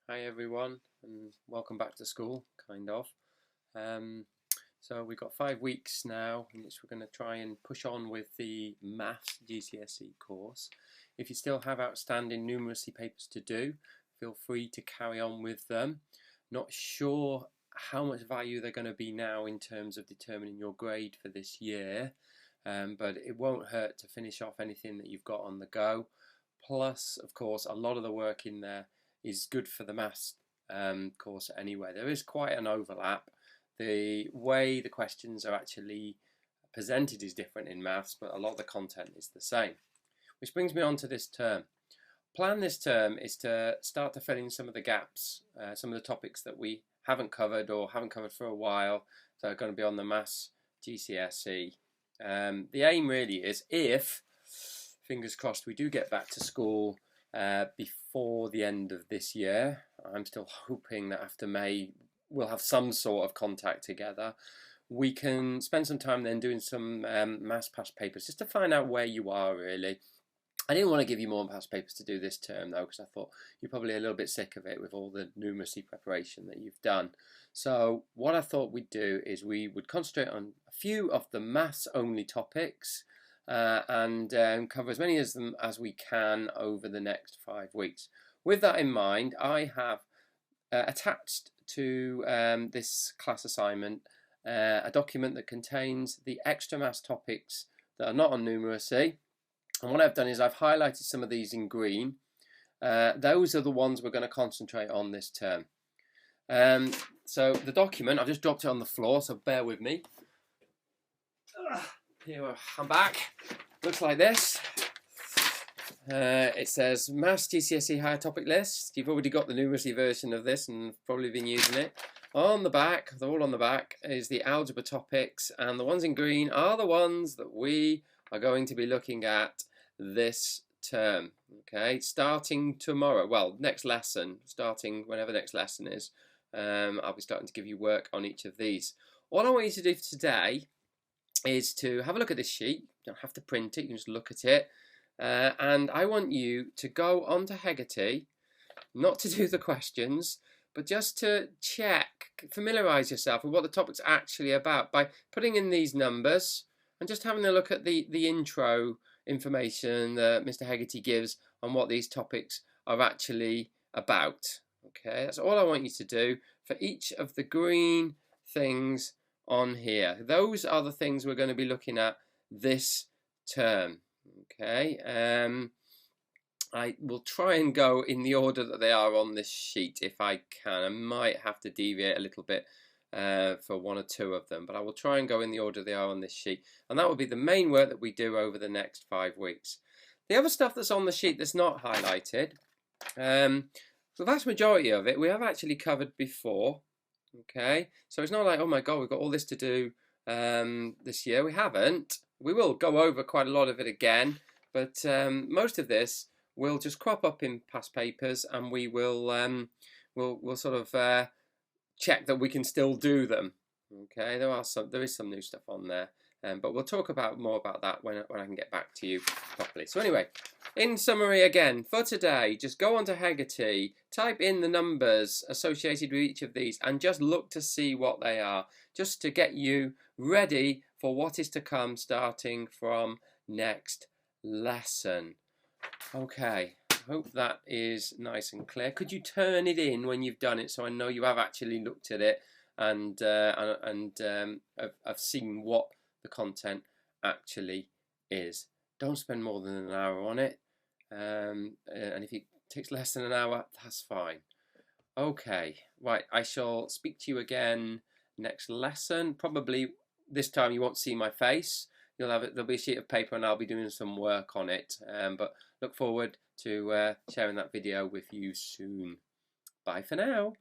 Hi everyone, and welcome back to school, kind of. So we've got 5 weeks now in which we're going to try and push on with the Maths GCSE course. If you still have outstanding numeracy papers to do, feel free to carry on with them. Not sure how much value they're going to be now in terms of determining your grade for this year, but it won't hurt to finish off anything that you've got on the go. Plus, of course, a lot of the work in there is good for the maths course anyway. There is quite an overlap. The way the questions are actually presented is different in maths, but a lot of the content is the same. Which brings me on to this term. Plan this term is to start to fill in some of the gaps, some of the topics that we haven't covered or haven't covered for a while that are going to be on the Maths GCSE. The aim really is, if, fingers crossed, we do get back to school before the end of this year. I'm still hoping that after May we'll have some sort of contact together. We can spend some time then doing some maths past papers just to find out where you are really. I didn't want to give you more past papers to do this term though, because I thought you're probably a little bit sick of it with all the numeracy preparation that you've done. So what I thought we'd do is we would concentrate on a few of the maths only topics and cover as many of them as we can over the next 5 weeks. With that in mind, I have attached to this class assignment a document that contains the extra maths topics that are not on numeracy. And what I've done is I've highlighted some of these in green. Those are the ones we're going to concentrate on this term. So the document, I've just dropped it on the floor, so bear with me. Here I'm back. Looks like this. It says Maths GCSE Higher Topic List. You've already got the numeracy version of this and probably been using it. On the back, they're all on the back, is the algebra topics, and the ones in green are the ones that we are going to be looking at this term. Okay, starting tomorrow, well, next lesson, starting whenever the next lesson is, I'll be starting to give you work on each of these. All I want you to do for today is to have a look at this sheet. You don't have to print it, you can just look at it. And I want you to go onto Hegarty, not to do the questions, but just to check, familiarise yourself with what the topic's actually about by putting in these numbers and just having a look at the intro information that Mr. Hegarty gives on what these topics are actually about. Okay, that's all I want you to do for each of the green things on here. Those are the things we're going to be looking at this term. Okay, I will try and go in the order that they are on this sheet if I can. I might have to deviate a little bit for one or two of them, but I will try and go in the order they are on this sheet, and that will be the main work that we do over the next 5 weeks. The other stuff that's on the sheet that's not highlighted, the vast majority of it we have actually covered before. Okay, so it's not like, oh my god, we've got all this to do this year. We haven't. We will go over quite a lot of it again, but most of this will just crop up in past papers, and we will we'll sort of check that we can still do them. Okay, there is some new stuff on there, but we'll talk more about that when I can get back to you properly. So anyway, in summary again, for today, just go onto Hegarty, type in the numbers associated with each of these, and just look to see what they are, just to get you ready for what is to come starting from next lesson. Okay, I hope that is nice and clear. Could you turn it in when you've done it so I know you have actually looked at it and I've seen what the content actually is. Don't spend more than an hour on it, and if it takes less than an hour, that's fine. Okay, right, I shall speak to you again next lesson. Probably this time you won't see my face. There'll be a sheet of paper and I'll be doing some work on it, but look forward to sharing that video with you soon. Bye for now.